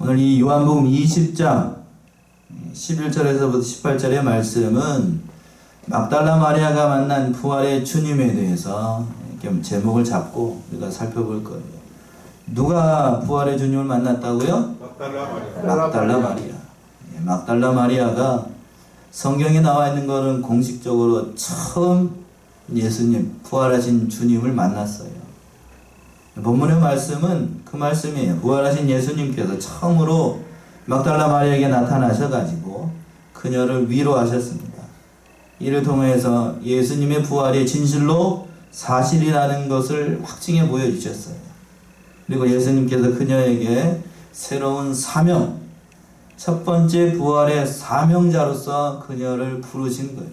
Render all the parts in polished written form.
오늘 이 요한복음 20장 11절에서부터 18절의 말씀은 막달라 마리아가 만난 부활의 주님에 대해서 이렇게 제목을 잡고 우리가 살펴볼 거예요. 누가 부활의 주님을 만났다고요? 막달라 마리아. 막달라 마리아가 성경에 나와 있는 것은 공식적으로 처음 예수님, 부활하신 주님을 만났어요. 본문의 말씀은 그 말씀이에요. 부활하신 예수님께서 처음으로 막달라 마리아에게 나타나셔가지고 그녀를 위로하셨습니다. 이를 통해서 예수님의 부활이 진실로 사실이라는 것을 확증해 보여주셨어요. 그리고 예수님께서 그녀에게 새로운 사명, 첫 번째 부활의 사명자로서 그녀를 부르신 거예요.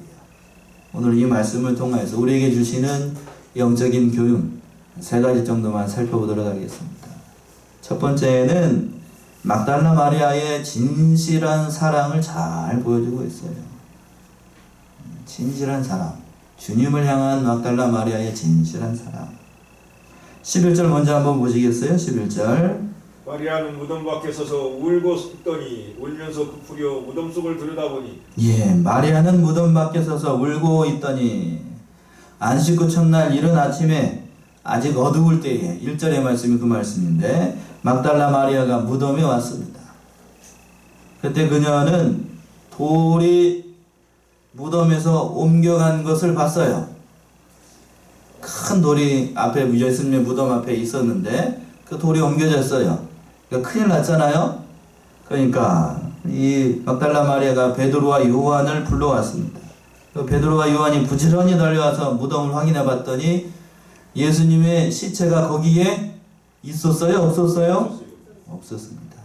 오늘 이 말씀을 통해서 우리에게 주시는 영적인 교훈 세 가지 정도만 살펴보도록 하겠습니다. 첫 번째는 막달라 마리아의 진실한 사랑을 잘 보여주고 있어요. 진실한 사랑. 주님을 향한 막달라 마리아의 진실한 사랑. 11절 먼저 한번 보시겠어요? 11절. 마리아는 무덤 밖에 서서 울고 있더니 울면서 급부려 무덤 속을 들여다보니 마리아는 무덤 밖에 서서 울고 있더니 안식 후 첫날 이른 아침에 아직 어두울 때에 1절의 말씀이 그 말씀인데 막달라 마리아가 무덤에 왔습니다. 그때 그녀는 돌이 무덤에서 옮겨간 것을 봤어요. 큰 돌이 앞에 예수님의 무덤 앞에 있었는데 그 돌이 옮겨졌어요. 그러니까 큰일 났잖아요. 그러니까 이 막달라 마리아가 베드로와 요한을 불러왔습니다. 베드로와 요한이 부지런히 달려와서 무덤을 확인해 봤더니 예수님의 시체가 거기에 있었어요? 없었어요? 없었습니다.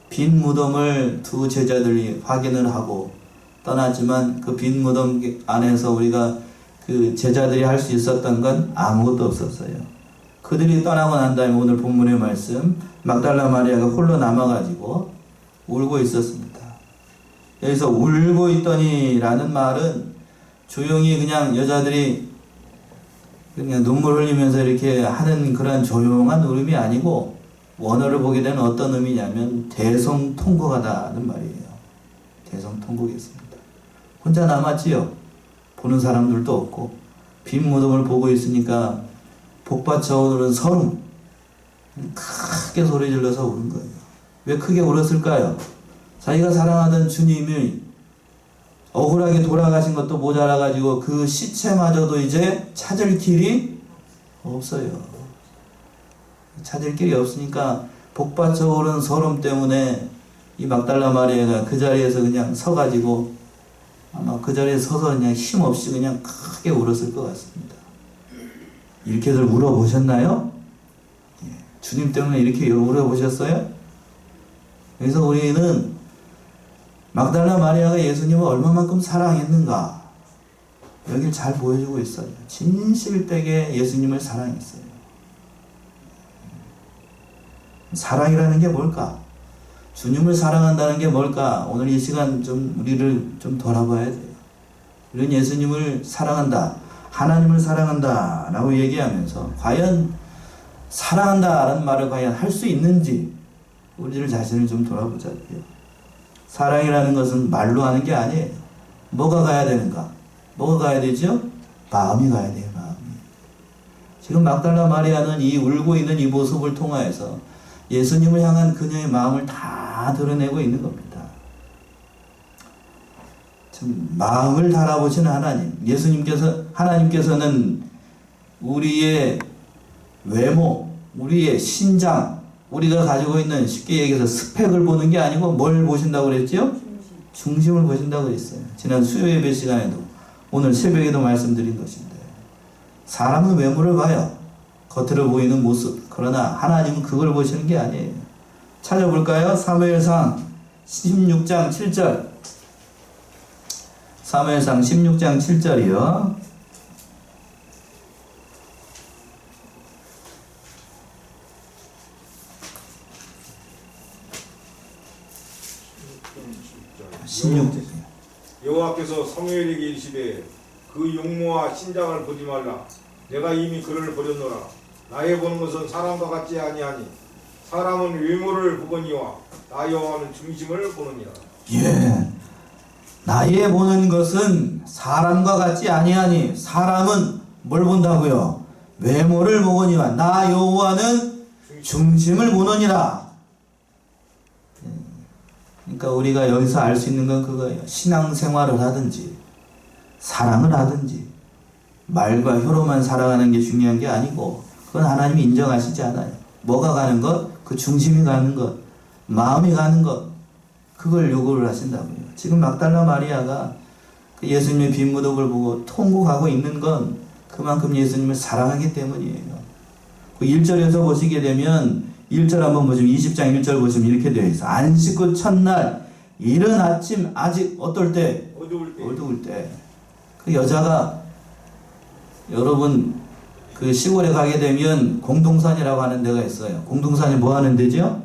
빈 무덤을 두 제자들이 확인을 하고 떠났지만 그 빈 무덤 안에서 우리가 그 제자들이 할 수 있었던 건 아무것도 없었어요. 그들이 떠나고 난 다음에 오늘 본문의 말씀 막달라 마리아가 홀로 남아가지고 울고 있었습니다. 여기서 울고 있더니 라는 말은 조용히 그냥 여자들이 그냥 눈물 흘리면서 이렇게 하는 그런 조용한 울음이 아니고 원어를 보게 되는 어떤 의미냐면 대성통곡하다는 말이에요. 대성통곡했습니다. 혼자 남았지요. 보는 사람들도 없고 빈 무덤을 보고 있으니까 복받쳐 오는 서름 크게 소리 질러서 우는 거예요. 왜 크게 울었을까요? 자기가 사랑하던 주님이 억울하게 돌아가신 것도 모자라가지고 그 시체마저도 이제 찾을 길이 없어요. 찾을 길이 없으니까 복받쳐 오른 서름 때문에 이 막달라 마리아가 그 자리에서 그냥 서가지고 아마 그 자리에 서서 그냥 힘없이 그냥 크게 울었을 것 같습니다. 이렇게들 울어보셨나요? 주님 때문에 이렇게 울어보셨어요? 그래서 우리는 막달라 마리아가 예수님을 얼마만큼 사랑했는가 여기를 잘 보여주고 있어요. 진실되게 예수님을 사랑했어요. 사랑이라는 게 뭘까? 주님을 사랑한다는 게 뭘까? 오늘 이 시간 좀 우리를 좀 돌아봐야 돼요. 우리는 예수님을 사랑한다, 하나님을 사랑한다 라고 얘기하면서 과연 사랑한다라는 말을 과연 할 수 있는지 우리를 자신을 좀 돌아보자고요. 사랑이라는 것은 말로 하는 게 아니에요. 뭐가 가야 되는가? 뭐가 가야 되죠? 마음이 가야 돼요. 마음이. 지금 막달라 마리아는 이 울고 있는 이 모습을 통하여서 예수님을 향한 그녀의 마음을 다 드러내고 있는 겁니다. 참 마음을 달아보시는 하나님, 하나님께서는 우리의 외모, 우리의 신장, 우리가 가지고 있는 쉽게 얘기해서 스펙을 보는 게 아니고 뭘 보신다고 그랬죠? 중심을 보신다고 그랬어요. 지난 수요 예배 시간에도 오늘 새벽에도 말씀드린 것인데 사람은 외모를 봐요. 겉으로 보이는 모습. 그러나 하나님은 그걸 보시는 게 아니에요. 찾아볼까요? 사무엘상 16장 7절. 사무엘상 16장 7절이요. 여호와께서 사무엘에게 이르시되 그 용모와 신장을 보지 말라. 내가 이미 그를 버렸노라. 나의 보는 것은 사람과 같지 아니하니 사람은 외모를 보거니와 나 여호와는 중심을 보느니라. 예, 나의 보는 것은 사람과 같지 아니하니 사람은 뭘 본다고요? 외모를 보거니와 나 여호와는 중심을 보느니라. 그러니까 우리가 여기서 알 수 있는 건 그거예요. 신앙생활을 하든지 사랑을 하든지 말과 혀로만 살아가는 게 중요한 게 아니고 그건 하나님이 인정하시지 않아요. 뭐가 가는 것? 그 중심이 가는 것, 마음이 가는 것, 그걸 요구를 하신다고요. 지금 막달라 마리아가 그 예수님의 빈 무덤을 보고 통곡하고 있는 건 그만큼 예수님을 사랑하기 때문이에요. 그 1절에서 보시게 되면 1절 한번 보시면 20장 1절 보시면 이렇게 되어 있어. 안식 후 첫날 이른 아침 아직 어떨 때? 어두울 때. 그 여자가 여러분 그 시골에 가게 되면 공동산이라고 하는 데가 있어요. 공동산이 뭐 하는 데죠?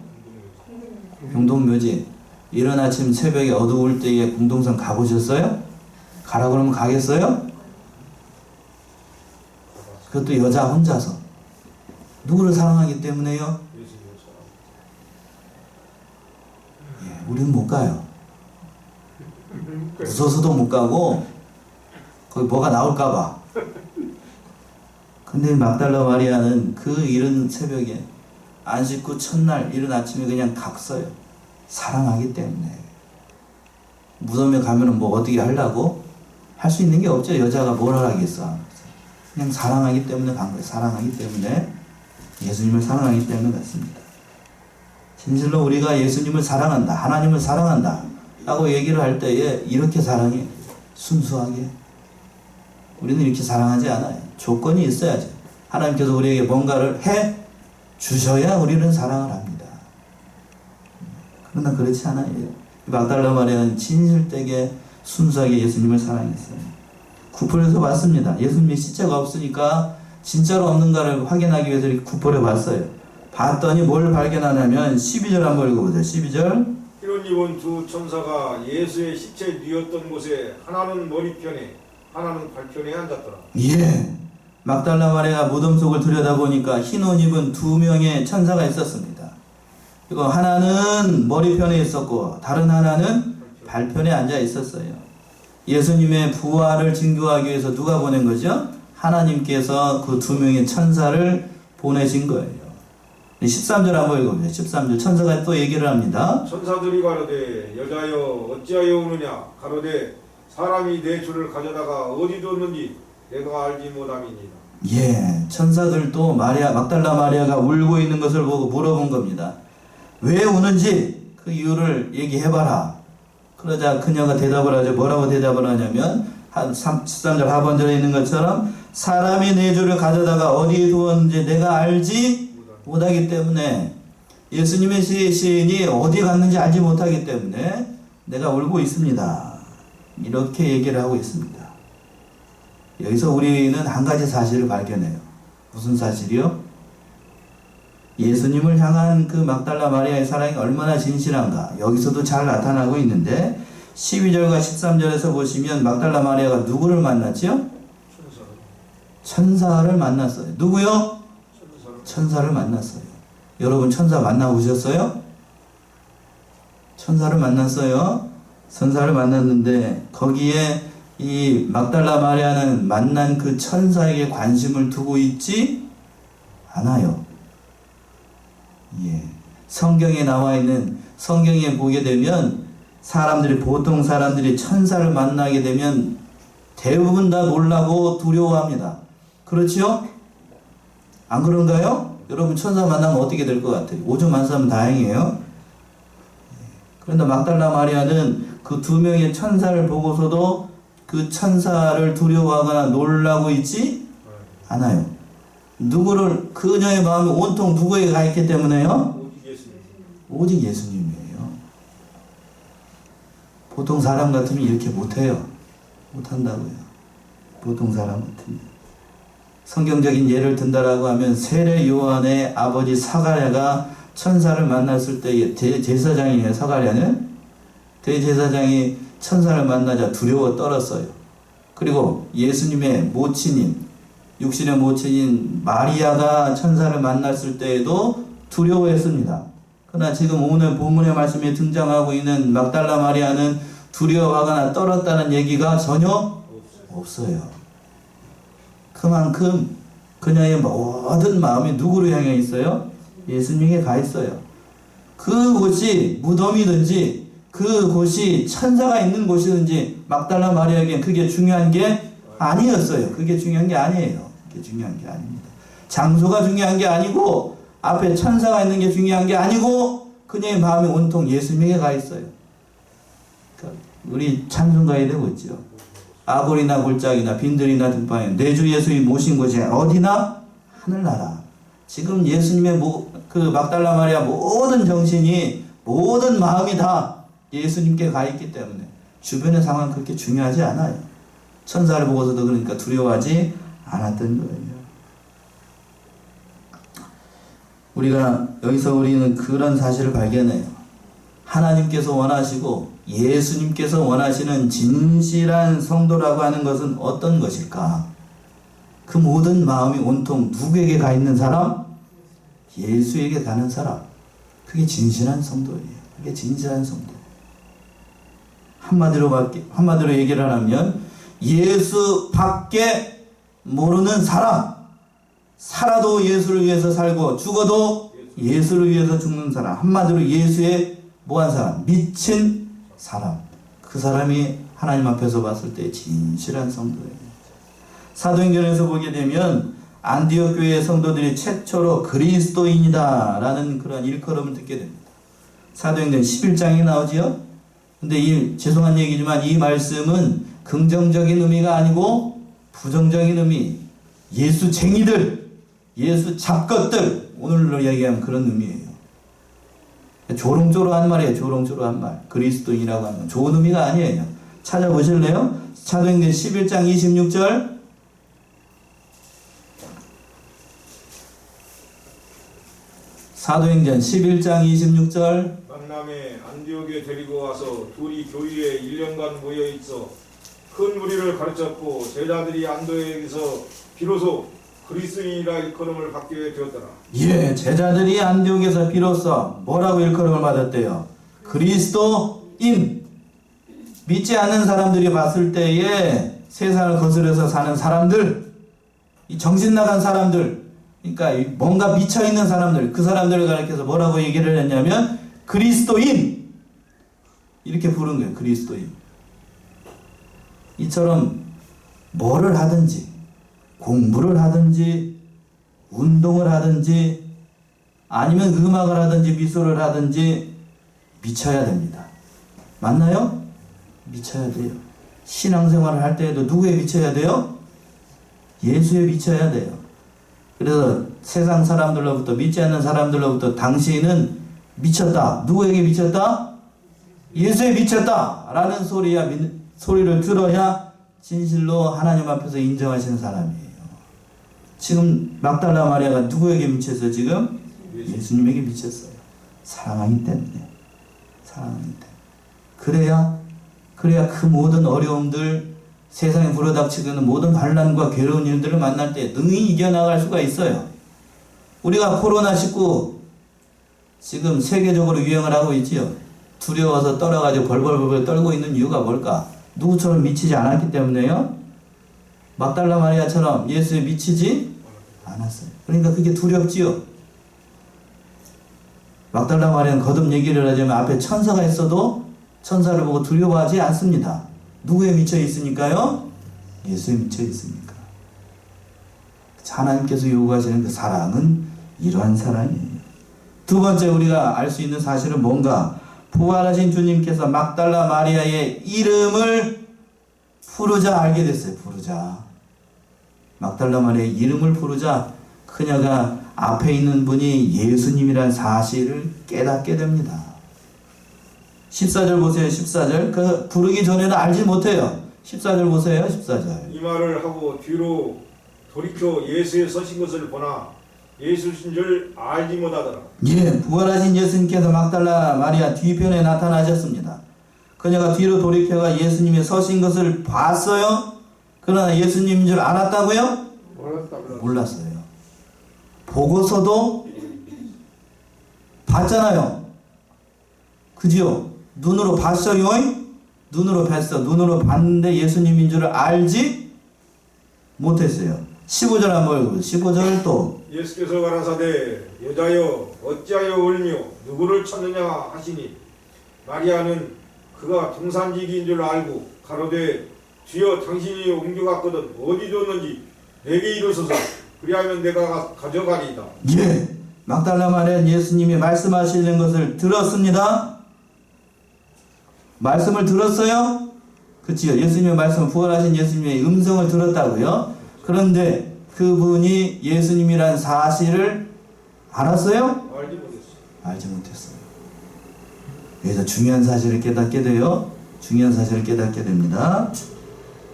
공동묘지. 이른 아침 새벽에 어두울 때에 공동산 가보셨어요? 가라 그러면 가겠어요? 그것도 여자 혼자서. 누구를 사랑하기 때문에요? 예, 우리는 못 가요. 무서워서도 못 가고 거기 뭐가 나올까봐. 근데 막달라 마리아는 그 이른 새벽에 안식 후 첫날 이른 아침에 그냥 갔어요. 사랑하기 때문에. 무덤에 가면은 뭐 어떻게 하려고? 할 수 있는 게 없죠. 여자가 뭘 하겠어. 그냥 사랑하기 때문에 간 거예요. 사랑하기 때문에. 예수님을 사랑하기 때문에 갔습니다. 진실로 우리가 예수님을 사랑한다. 하나님을 사랑한다. 라고 얘기를 할 때에 이렇게 사랑해. 순수하게. 우리는 이렇게 사랑하지 않아요. 조건이 있어야죠. 하나님께서 우리에게 뭔가를 해 주셔야 우리는 사랑을 합니다. 그러나 그렇지 않아요. 막달라 마리아는 진실되게 순수하게 예수님을 사랑했어요. 구걸해서 봤습니다. 예수님의 시체가 없으니까 진짜로 없는가를 확인하기 위해서 이렇게 구걸해 봤어요. 봤더니 뭘 발견하냐면 12절 한번 읽어보세요. 12절. 흰옷 입은 두 천사가 예수의 시체 뉘었던 곳에 하나는 머리편에 하나는 발편에 앉았더라. 예. 막달라 마리아가 무덤 속을 들여다보니까 흰 옷 입은 두 명의 천사가 있었습니다. 그리고 하나는 머리편에 있었고 다른 하나는 발편에 앉아 있었어요. 예수님의 부활을 증거하기 위해서 누가 보낸 거죠? 하나님께서 그 두 명의 천사를 보내신 거예요. 13절 한번 읽어보세요. 13절 천사가 또 얘기를 합니다. 천사들이 가로되 여자여 어찌하여 우느냐 가로되 사람이 내 주를 가져다가 어디 뒀는지 내가 알지 못함이니라. 예, 천사들도 막달라 마리아가 울고 있는 것을 보고 물어본 겁니다. 왜 우는지 그 이유를 얘기해봐라. 그러자 그녀가 대답을 하죠. 뭐라고 대답을 하냐면 13절 하반절에 있는 것처럼 사람이 내 주를 가져다가 어디에 두었는지 내가 알지 못하기 때문에 예수님의 시신이 어디에 갔는지 알지 못하기 때문에 내가 울고 있습니다. 이렇게 얘기를 하고 있습니다. 여기서 우리는 한 가지 사실을 발견해요. 무슨 사실이요? 예수님을 향한 그 막달라 마리아의 사랑이 얼마나 진실한가 여기서도 잘 나타나고 있는데 12절과 13절에서 보시면 막달라 마리아가 누구를 만났지요? 천사를 만났어요. 누구요? 천사를 만났어요. 여러분 천사 만나보셨어요? 천사를 만났어요. 천사를 만났는데 거기에 이 막달라 마리아는 만난 그 천사에게 관심을 두고 있지 않아요. 예. 성경에 나와 있는 성경에 보게 되면 보통 사람들이 천사를 만나게 되면 대부분 다 놀라고 두려워합니다. 그렇지요? 안 그런가요? 여러분 천사 만나면 어떻게 될 것 같아요? 오줌 안 싸면 다행이에요. 그런데 막달라 마리아는 그 두 명의 천사를 보고서도 그 천사를 두려워하거나 놀라고 있지 않아요. 그녀의 마음이 온통 누구에게 가 있기 때문에요? 오직 예수님이에요. 보통 사람 같으면 이렇게 못해요. 못한다고요. 보통 사람 같으면. 성경적인 예를 든다라고 하면 세례 요한의 아버지 사가랴가 천사를 만났을 때의 대제사장이에요. 사가랴는 대제사장이 천사를 만나자 두려워 떨었어요. 그리고 예수님의 모친인 육신의 모친인 마리아가 천사를 만났을 때에도 두려워했습니다. 그러나 지금 오늘 본문의 말씀에 등장하고 있는 막달라 마리아는 두려워하거나 떨었다는 얘기가 전혀 없어요. 그만큼 그녀의 모든 마음이 누구로 향해 있어요? 예수님에게 가 있어요. 그곳이 무덤이든지 그곳이 천사가 있는 곳이든지 막달라 마리아에겐 그게 중요한 게 아니었어요. 그게 중요한 게 아니에요. 그게 중요한 게 아닙니다. 장소가 중요한 게 아니고 앞에 천사가 있는 게 중요한 게 아니고 그녀의 마음이 온통 예수님에게 가 있어요. 그러니까 우리 찬송가에 되고 있죠. 아골이나 골짜기나 빈들이나 등방에 내 주 예수님이 모신 곳이 어디나 하늘나라. 지금 예수님의 그 막달라 마리아 모든 정신이 모든 마음이 다 예수님께 가 있기 때문에 주변의 상황은 그렇게 중요하지 않아요. 천사를 보고서도 그러니까 두려워하지 않았던 거예요. 우리가 여기서 우리는 그런 사실을 발견해요. 하나님께서 원하시고 예수님께서 원하시는 진실한 성도라고 하는 것은 어떤 것일까? 그 모든 마음이 온통 누구에게 가 있는 사람? 예수에게 가는 사람. 그게 진실한 성도예요. 그게 진실한 성도. 한마디로 얘기를 하면 예수 밖에 모르는 사람. 살아도 예수를 위해서 살고 죽어도 예수를 위해서 죽는 사람. 한마디로 예수의 뭐한 사람? 미친 사람. 그 사람이 하나님 앞에서 봤을 때 진실한 성도예요. 사도행전에서 보게 되면 안디옥 교회의 성도들이 최초로 그리스도인이다 라는 그런 일컬음을 듣게 됩니다. 사도행전 11장에 나오지요. 근데 죄송한 얘기지만 이 말씀은 긍정적인 의미가 아니고 부정적인 의미, 예수쟁이들, 예수 잡것들, 오늘로 얘기하면 그런 의미예요. 조롱조롱한 말이에요. 조롱조롱한 말. 그리스도인이라고 하는 건 좋은 의미가 아니에요. 찾아보실래요? 사도행전 11장 26절. 사도행전 11장 26절. 만남에 안디옥에 데리고 와서 둘이 교회에 1년간 모여 있어 큰 무리를 가르쳤고 제자들이 안디옥에서 비로소 그리스도인이라 일컬음을 받게 되었더라. 예, 제자들이 안디옥에서 비로소 뭐라고 일컬음을 받았대요? 그리스도인. 믿지 않는 사람들이 봤을 때에 세상을 거스려서 사는 사람들, 이 정신 나간 사람들, 그러니까 뭔가 미쳐 있는 사람들, 그 사람들을 가리켜서 뭐라고 얘기를 했냐면 그리스도인 이렇게 부른 거예요. 그리스도인. 이처럼 뭐를 하든지 공부를 하든지 운동을 하든지 아니면 음악을 하든지 미술을 하든지 미쳐야 됩니다. 맞나요? 미쳐야 돼요. 신앙생활을 할 때에도 누구에 미쳐야 돼요? 예수에 미쳐야 돼요. 그래서 세상 사람들로부터, 믿지 않는 사람들로부터 당신은 미쳤다. 누구에게 미쳤다? 예수에 미쳤다 라는 소리를 들어야 진실로 하나님 앞에서 인정하시는 사람이에요. 지금 막달라 마리아가 누구에게 미쳤어요? 지금 예수님에게 미쳤어요. 사랑하기 때문에. 사랑하기 때문에. 그래야 그 모든 어려움들, 세상에 불어닥치고 있는 모든 반란과 괴로운 일들을 만날 때 능히 이겨나갈 수가 있어요. 우리가 코로나19 지금 세계적으로 유행을 하고 있지요. 두려워서 떨어가지고 벌벌벌 떨고 있는 이유가 뭘까? 누구처럼 미치지 않았기 때문에요. 막달라 마리아처럼 예수에 미치지 않았어요. 그러니까 그게 두렵지요. 막달라 마리아는 거듭 얘기를 하자면 앞에 천사가 있어도 천사를 보고 두려워하지 않습니다. 누구에 미쳐 있으니까요? 예수에 미쳐 있으니까. 하나님께서 요구하시는 그 사랑은 이러한 사랑이에요. 두 번째 우리가 알 수 있는 사실은 뭔가? 부활하신 주님께서 막달라 마리아의 이름을 부르자 알게 됐어요. 부르자. 막달라 마리아의 이름을 부르자 그녀가 앞에 있는 분이 예수님이란 사실을 깨닫게 됩니다. 14절 보세요. 14절. 그 부르기 전에는 알지 못해요. 14절 보세요. 14절. 이 말을 하고 뒤로 돌이켜 예수의 서신 것을 보나 예수신 줄 알지 못하더라. 예, 부활하신 예수님께서 막달라 마리아 뒤편에 나타나셨습니다. 그녀가 뒤로 돌이켜가 예수님의 서신 것을 봤어요. 그러나 예수님인 줄 알았다고요? 몰랐어요. 보고서도 봤잖아요. 그지요? 눈으로 봤어요. 눈으로 뵀어. 눈으로 봤는데 예수님인 줄 알지 못했어요. 15절 한번 읽어보세요. 15절 또. 예수께서 가라사대 여자여 어찌하여 울며 누구를 찾느냐 하시니 마리아는 그가 동산지기인 줄 알고 가로되 주여 당신이 옮겨갔거든 어디 뒀는지 내게 이르소서 그리하면 내가 가져가리이다. 예. 막달라 마리아는 예수님이 말씀하시는 것을 들었습니다. 말씀을 들었어요? 그치요. 예수님의 말씀, 부활하신 예수님의 음성을 들었다고요. 그런데 그분이 예수님이란 사실을 알았어요? 알지 못했어. 알지 못했어요. 여기서 중요한 사실을 깨닫게 돼요. 중요한 사실을 깨닫게 됩니다.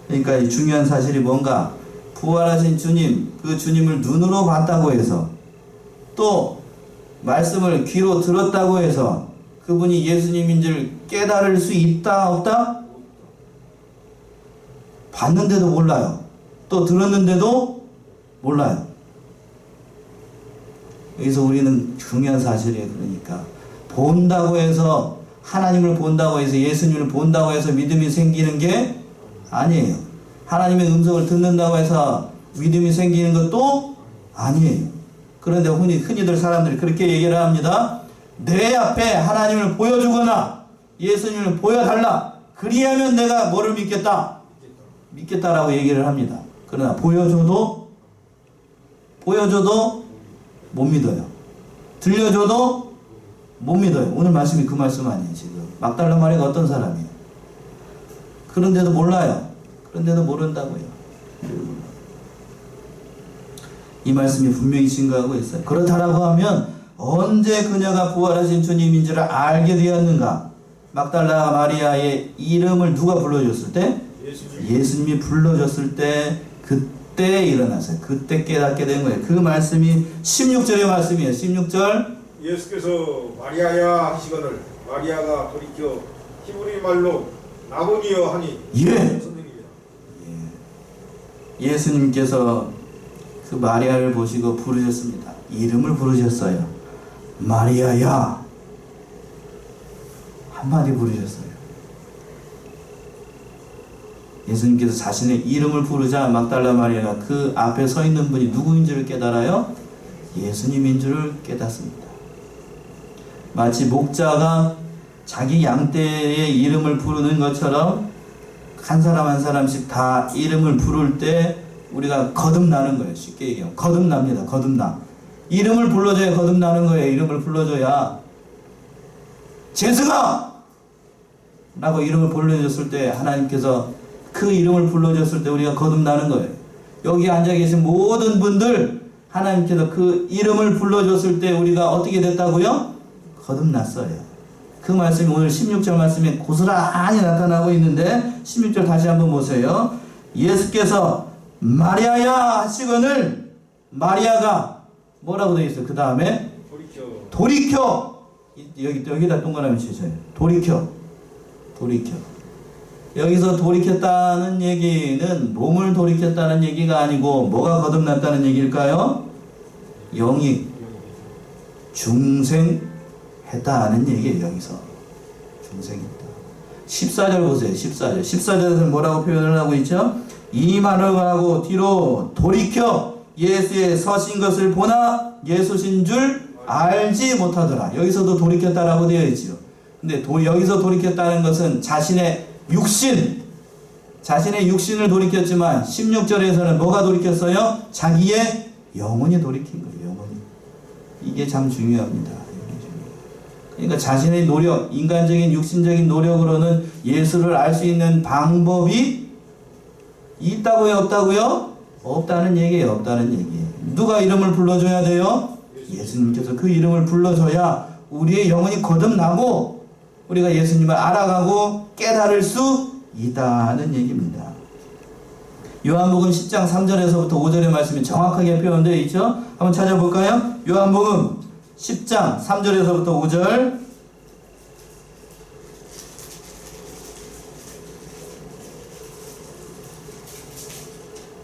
그러니까 이 중요한 사실이 뭔가? 부활하신 주님, 그 주님을 눈으로 봤다고 해서 또 말씀을 귀로 들었다고 해서 그분이 예수님인 줄 깨달을 수 있다 없다? 봤는데도 몰라요. 또 들었는데도 몰라요. 여기서 우리는 중요한 사실이에요. 그러니까 본다고 해서 하나님을 본다고 해서 예수님을 본다고 해서 믿음이 생기는 게 아니에요. 하나님의 음성을 듣는다고 해서 믿음이 생기는 것도 아니에요. 그런데 흔히들 사람들이 그렇게 얘기를 합니다. 내 앞에 하나님을 보여주거나 예수님을 보여달라. 그리하면 내가 뭐를 믿겠다? 믿겠다라고 얘기를 합니다. 그러나 보여줘도 못 믿어요. 들려줘도 못 믿어요. 오늘 말씀이 그 말씀 아니에요. 지금 막달라 마리아가 어떤 사람이에요? 그런데도 몰라요. 그런데도 모른다고요. 이 말씀이 분명히 증거하고 있어요. 그렇다라고 하면 언제 그녀가 부활하신 주님인 줄 알게 되었는가? 막달라 마리아의 이름을 누가 불러줬을 때? 예수님이 불러줬을 때 그때 일어났어요. 그때 깨닫게 된 거예요. 그 말씀이 16절의 말씀이에요. 16절. 예수께서 마리아야 하시거늘 마리아가 돌이켜 히브리 말로 라보니여 하니 예. 예수님께서 그 마리아를 보시고 부르셨습니다. 이름을 부르셨어요. 마리아야. 한마디 부르셨어요. 예수님께서 자신의 이름을 부르자 막달라 마리아가 그 앞에 서 있는 분이 누구인 줄을 깨달아요? 예수님인 줄을 깨닫습니다. 마치 목자가 자기 양떼의 이름을 부르는 것처럼 한 사람 한 사람씩 다 이름을 부를 때 우리가 거듭나는 거예요. 쉽게 얘기하면 거듭납니다. 거듭나. 이름을 불러줘야 거듭나는 거예요. 이름을 불러줘야. 재승아! 라고 이름을 불러줬을 때 하나님께서 그 이름을 불러줬을 때 우리가 거듭나는 거예요. 여기 앉아 계신 모든 분들 하나님께서 그 이름을 불러줬을 때 우리가 어떻게 됐다고요? 거듭났어요. 그 말씀이 오늘 16절 말씀에 고스란히 나타나고 있는데 16절 다시 한번 보세요. 예수께서 마리아야 하시거늘 마리아가 뭐라고 되어 있어요? 그 다음에 돌이켜. 여기다 동그라미 치세요. 돌이켜. 여기서 돌이켰다는 얘기는 몸을 돌이켰다는 얘기가 아니고 뭐가 거듭났다는 얘기일까요? 영이 중생했다는 얘기예요. 여기서 중생했다. 14절 보세요. 14절에서 뭐라고 표현을 하고 있죠? 이 말을 하고 뒤로 돌이켜 예수의 서신 것을 보나 예수신 줄 알지 못하더라. 여기서도 돌이켰다라고 되어 있죠. 근데 여기서 돌이켰다는 것은 자신의 육신을 돌이켰지만 16절에서는 뭐가 돌이켰어요? 자기의 영혼이 돌이킨 거예요. 영혼이. 이게 참 중요합니다. 그러니까 자신의 노력, 인간적인 육신적인 노력으로는 예수를 알 수 있는 방법이 있다고요? 없다고요? 없다는 얘기예요. 없다는 얘기예요. 누가 이름을 불러줘야 돼요? 예수님께서 그 이름을 불러줘야 우리의 영혼이 거듭나고 우리가 예수님을 알아가고 깨달을 수 있다는 얘기입니다. 요한복음 10장 3절에서부터 5절의 말씀이 정확하게 표현되어 있죠? 한번 찾아볼까요? 요한복음 10장 3절에서부터 5절.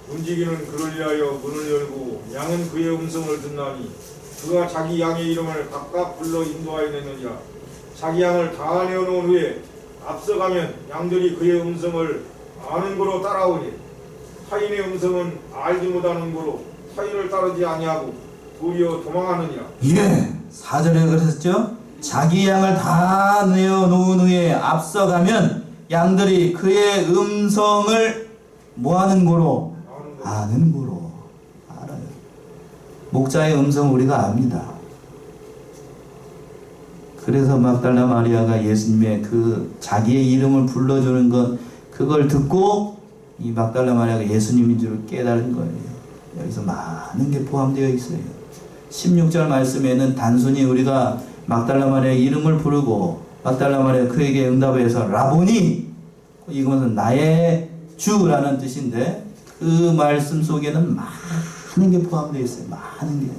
움직이는 그를 위하여 문을 열고 양은 그의 음성을 듣나니 그가 자기 양의 이름을 각각 불러 인도하였느니라. 자기 양을 다 내어놓은 후에 앞서가면 양들이 그의 음성을 아는 고로 따라오니 타인의 음성은 알지 못하는 고로 타인을 따르지 아니하고 도리어 도망하느니라. 예, 4절에 그랬죠. 자기 양을 다 내어놓은 후에 앞서가면 양들이 그의 음성을 뭐하는 고로? 아는 고로. 알아요. 목자의 음성 우리가 압니다. 그래서 막달라 마리아가 예수님의 그 자기의 이름을 불러주는 것, 그걸 듣고 이 막달라 마리아가 예수님인 줄 깨달은 거예요. 여기서 많은 게 포함되어 있어요. 16절 말씀에는 단순히 우리가 막달라 마리아의 이름을 부르고 막달라 마리아 그에게 응답해서 라보니, 이것은 나의 주라는 뜻인데 그 말씀 속에는 많은 게 포함되어 있어요. 많은 게.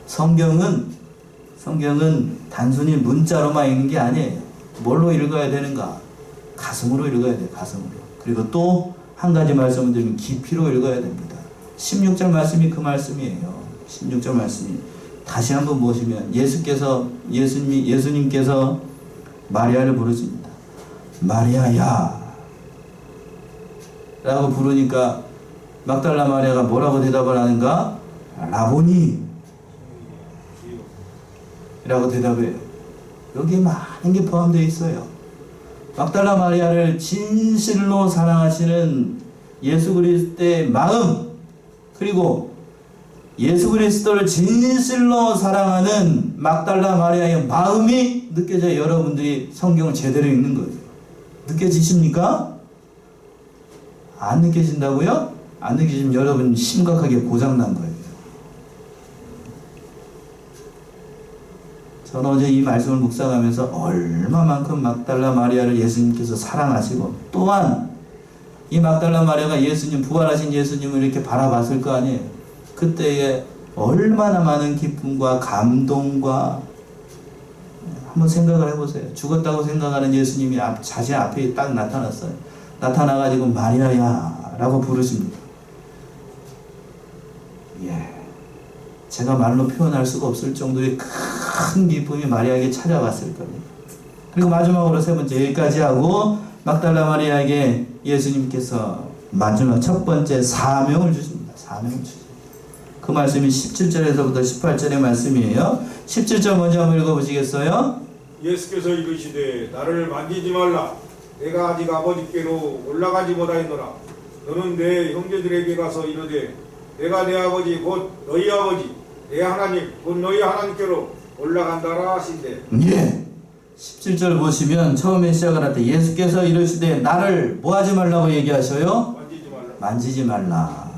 성경은 단순히 문자로만 읽는 게 아니에요. 뭘로 읽어야 되는가? 가슴으로 읽어야 돼요. 가슴으로. 그리고 또 한 가지 말씀을 드리면 깊이로 읽어야 됩니다. 16절 말씀이 그 말씀이에요. 16절 말씀이 다시 한번 보시면 예수님께서 마리아를 부르십니다. 마리아야 라고 부르니까 막달라 마리아가 뭐라고 대답을 하는가? 라보니 라고 대답해요. 여기에 많은 게 포함되어 있어요. 막달라 마리아를 진실로 사랑하시는 예수 그리스도의 마음, 그리고 예수 그리스도를 진실로 사랑하는 막달라 마리아의 마음이 느껴져야 여러분들이 성경을 제대로 읽는 거죠. 느껴지십니까? 안 느껴진다고요? 안 느껴지면 여러분 심각하게 고장난 거예요. 저는 어제 이 말씀을 묵상하면서 얼마만큼 막달라 마리아를 예수님께서 사랑하시고, 또한 이 막달라 마리아가 예수님, 부활하신 예수님을 이렇게 바라봤을 거 아니에요. 그때에 얼마나 많은 기쁨과 감동과, 한번 생각을 해보세요. 죽었다고 생각하는 예수님이 자신 앞에 딱 나타났어요. 나타나가지고 마리아야 라고 부르십니다. 예, 제가 말로 표현할 수가 없을 정도의 큰 기쁨이 마리아에게 찾아왔을 겁니다. 그리고 마지막으로 세 번째, 여기까지 하고 막달라 마리아에게 예수님께서 마지막 첫 번째 사명을 주십니다. 사명을 주십니다. 그 말씀이 17절에서부터 18절의 말씀이에요. 17절 먼저 한번 읽어보시겠어요? 예수께서 이르시되 나를 만지지 말라. 내가 아직 아버지께로 올라가지 못하였노라. 너는 내 형제들에게 가서 이르되 내가 내 아버지 곧 너희 아버지 내 하나님 곧 너희 하나님께로 올라간다라 하신대. 예. 17절 보시면 처음에 시작을 할 때 예수께서 이르시되 나를 뭐 하지 말라고 얘기하셔요? 만지지 말라. 만지지 말라.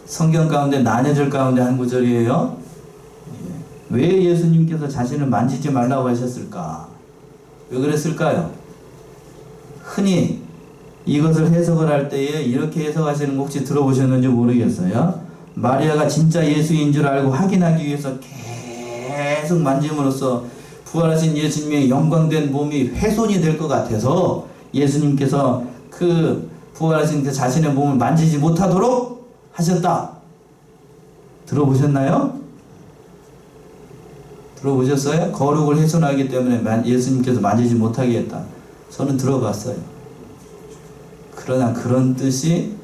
성경 가운데 난해절 가운데 한 구절이에요. 왜 예수님께서 자신을 만지지 말라고 하셨을까? 왜 그랬을까요? 흔히 이것을 해석을 할 때에 이렇게 해석하시는 거 혹시 들어보셨는지 모르겠어요. 마리아가 진짜 예수인 줄 알고 확인하기 위해서 계속 만짐으로써 부활하신 예수님의 영광된 몸이 훼손이 될 것 같아서 예수님께서 그 부활하신 그 자신의 몸을 만지지 못하도록 하셨다. 들어보셨나요? 들어보셨어요? 거룩을 훼손하기 때문에 예수님께서 만지지 못하게 했다. 저는 들어봤어요. 그러나 그런 뜻이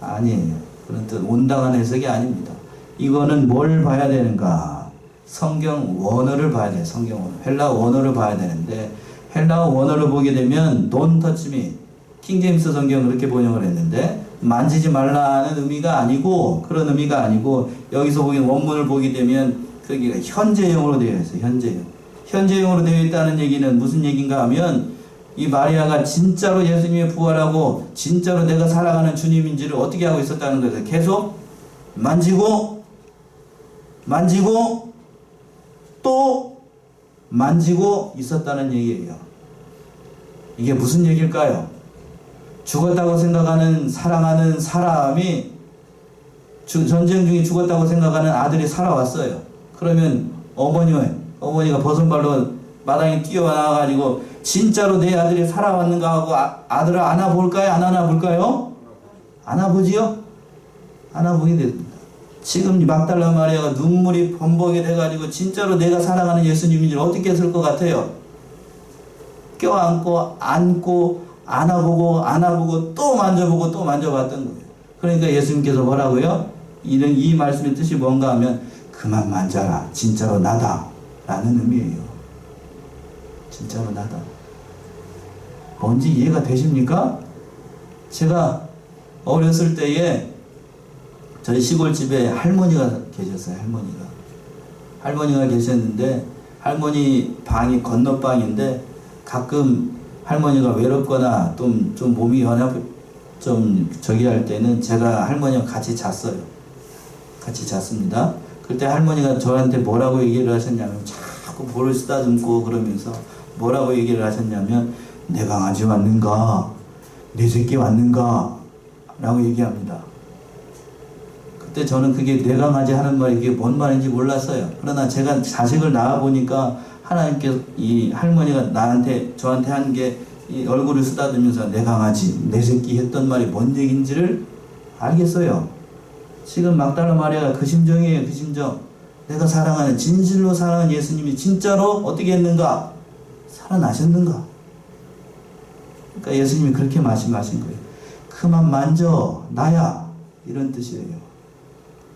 아니에요. 그런 뜻, 온당한 해석이 아닙니다. 이거는 뭘 봐야 되는가? 성경 원어를 봐야 돼요. 성경 원어. 헬라어 원어를 봐야 되는데, 헬라어 원어를 보게 되면 Don't touch me. 킹제임스 성경은 그렇게 번역을 했는데, 만지지 말라는 의미가 아니고, 그런 의미가 아니고, 여기서 원문을 보게 되면 거기가 현재형으로 되어 있어요. 현재형. 현재형으로 되어 있다는 얘기는 무슨 얘기인가 하면, 이 마리아가 진짜로 예수님이 부활하고 진짜로 내가 살아가는 주님인지를 어떻게 하고 있었다는 거예요. 계속 만지고 또 만지고 있었다는 얘기예요. 이게 무슨 얘기일까요? 죽었다고 생각하는 사랑하는 사람이 전쟁 중에 죽었다고 생각하는 아들이 살아왔어요. 그러면 어머니가 버선발로 마당에 뛰어나와가지고 진짜로 내 아들이 살아왔는가 하고 아들을 안아볼까요? 안 안아볼까요? 안아보지요? 안아보게 됩니다. 지금 막달라 마리아가 눈물이 범벅이 돼가지고 진짜로 내가 사랑하는 예수님인지 어떻게 했을 것 같아요? 껴안고 안고 안아보고 또 만져보고 또 만져봤던 거예요. 그러니까 예수님께서 뭐라고요? 이 말씀의 뜻이 뭔가 하면 그만 만져라. 진짜로 나다. 라는 의미예요. 진짜로 나다. 뭔지 이해가 되십니까? 제가 어렸을 때에 저희 시골집에 할머니가 계셨어요. 할머니가 계셨는데 할머니 방이 건너방인데 가끔 할머니가 외롭거나 좀 몸이 좀 저기 할 때는 제가 할머니와 같이 잤어요. 같이 잤습니다. 그때 할머니가 저한테 뭐라고 얘기를 하셨냐면 자꾸 볼을 쓰다듬고 그러면서 뭐라고 얘기를 하셨냐면 내 강아지 왔는가? 내 새끼 왔는가? 라고 얘기합니다. 그때 저는 그게 내 강아지 하는 말이 이게 뭔 말인지 몰랐어요. 그러나 제가 자식을 낳아보니까 하나님께서 이 할머니가 저한테 한 게 이 얼굴을 쓰다듬으면서 내 강아지, 내 새끼 했던 말이 뭔 얘기인지를 알겠어요. 지금 막달라 마리아가 그 심정이에요. 그 심정. 내가 사랑하는 진실로 사랑하는 예수님이 진짜로 어떻게 했는가? 살아나셨는가? 그러니까 예수님이 그렇게 말씀하신 거예요. 그만 만져 나야 이런 뜻이에요.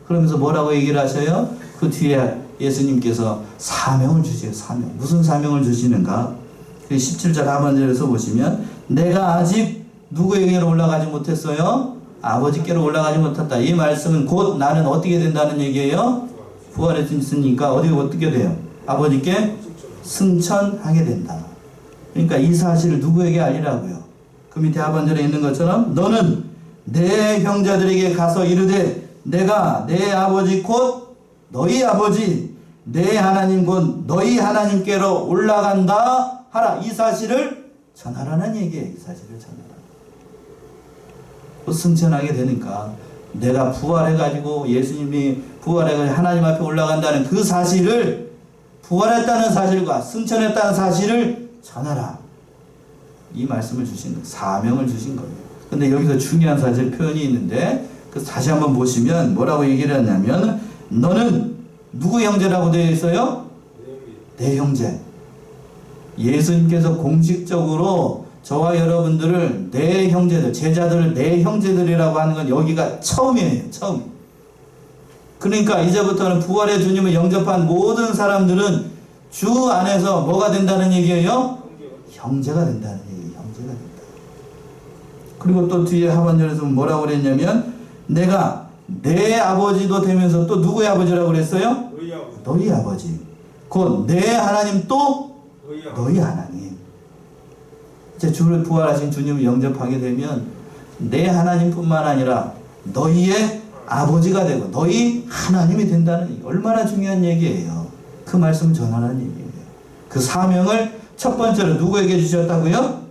그러면서 뭐라고 얘기를 하셔요? 그 뒤에 예수님께서 사명을 주세요. 사명. 무슨 사명을 주시는가? 17절 하반절에서 보시면 내가 아직 누구에게로 올라가지 못했어요? 아버지께로 올라가지 못했다. 이 말씀은 곧 나는 어떻게 된다는 얘기예요? 부활했으니까 어떻게 돼요? 아버지께 승천하게 된다. 그러니까 이 사실을 누구에게 알리라고요? 그 밑에 하반절에 있는 것처럼 너는 내 형제들에게 가서 이르되 내가 내 아버지 곧 너희 아버지 내 하나님 곧 너희 하나님께로 올라간다 하라. 이 사실을 전하라는 얘기예요. 이 사실을 전하라. 곧 승천하게 되니까 내가 부활해가지고 예수님이 부활해가지고 하나님 앞에 올라간다는 그 사실을 부활했다는 사실과 승천했다는 사실을 전하라. 이 말씀을 주신 거예요. 사명을 주신 거예요. 근데 여기서 중요한 사실 표현이 있는데 그 다시 한번 보시면 뭐라고 얘기를 했냐면 너는 누구 형제라고 되어 있어요? 내 형제. 예수님께서 공식적으로 저와 여러분들을 내 형제들, 제자들을 내 형제들이라고 하는 건 여기가 처음이에요. 처음. 그러니까 이제부터는 부활의 주님을 영접한 모든 사람들은 주 안에서 뭐가 된다는 얘기예요? 형제가 된다는 얘기예요. 형제가 된다. 그리고 또 뒤에 하반절에서 뭐라고 그랬냐면 내가 내 아버지도 되면서 또 누구의 아버지라고 그랬어요? 너희 아버지. 곧 내 하나님 또 너희 하나님. 이제 주를 부활하신 주님을 영접하게 되면 내 하나님뿐만 아니라 너희의 아버지가 되고 너희 하나님이 된다는 얘기. 얼마나 중요한 얘기예요. 그 말씀을 전하는 얘기예요. 그 사명을 첫 번째로 누구에게 주셨다고요?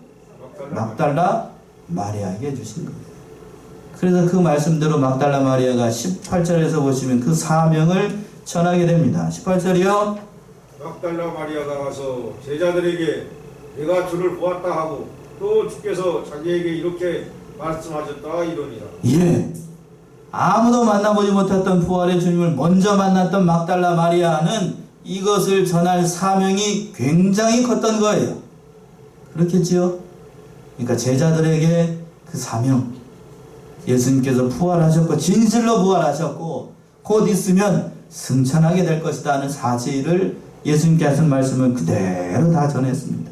막달라 마리아에게 주신 거예요. 그래서 그 말씀대로 막달라 마리아가 18절에서 보시면 그 사명을 전하게 됩니다. 18절이요. 막달라 마리아가 가서 제자들에게 내가 주를 보았다 하고 또 주께서 자기에게 이렇게 말씀하셨다 이러니라. 예. 아무도 만나보지 못했던 부활의 주님을 먼저 만났던 막달라 마리아는 이것을 전할 사명이 굉장히 컸던 거예요. 그렇겠지요? 그러니까 제자들에게 그 사명, 예수님께서 부활하셨고 진실로 부활하셨고 곧 있으면 승천하게 될 것이다 하는 사실을 예수님께 하신 말씀을 그대로 다 전했습니다.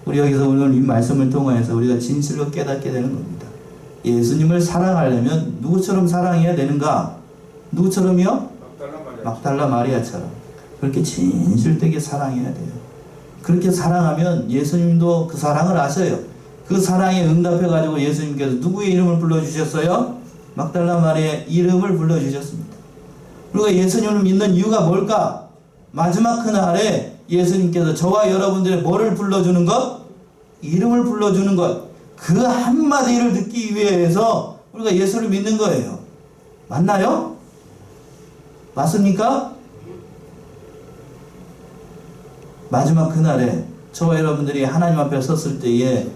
우리 여기서 오늘 이 말씀을 통해서 우리가 진실로 깨닫게 되는 겁니다. 예수님을 사랑하려면 누구처럼 사랑해야 되는가? 누구처럼요? 막달라 마리아처럼. 그렇게 진실되게 사랑해야 돼요. 그렇게 사랑하면 예수님도 그 사랑을 아셔요. 그 사랑에 응답해가지고 예수님께서 누구의 이름을 불러주셨어요? 막달라 마리아의 이름을 불러주셨습니다. 그리고 예수님을 믿는 이유가 뭘까? 마지막 그날에 예수님께서 저와 여러분들의 뭐를 불러주는 것? 이름을 불러주는 것. 그 한마디를 듣기 위해서 우리가 예수를 믿는 거예요. 맞나요? 맞습니까? 마지막 그날에 저와 여러분들이 하나님 앞에 섰을 때에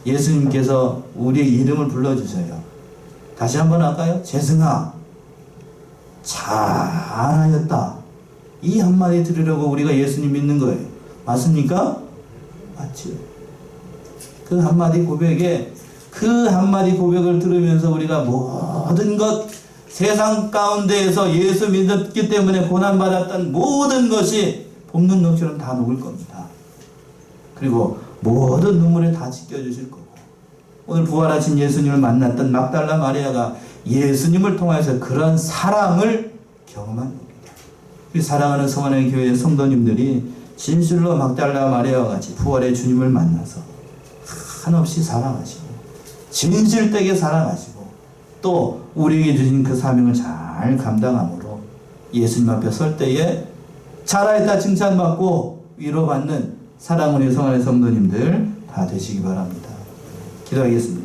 예수님께서 우리의 이름을 불러주셔요. 다시 한번 할까요? 재승아, 잘하였다. 이 한마디 들으려고 우리가 예수님 믿는 거예요. 맞습니까? 맞죠. 그 한마디 고백을 들으면서 우리가 모든 것, 세상 가운데에서 예수 믿었기 때문에 고난받았던 모든 것이 봄눈 녹처럼 다 녹을 겁니다. 그리고 모든 눈물에 다 씻겨주실 거고, 오늘 부활하신 예수님을 만났던 막달라 마리아가 예수님을 통해서 그런 사랑을 경험한 겁니다. 이 사랑하는 성안의 교회 성도님들이 진실로 막달라 마리아와 같이 부활의 주님을 만나서 한없이 사랑하시고 진실되게 사랑하시고 또 우리에게 주신 그 사명을 잘 감당함으로 예수님 앞에 설 때에 잘하였다 칭찬받고 위로받는 사랑하는 성안의 성도님들 다 되시기 바랍니다. 기도하겠습니다.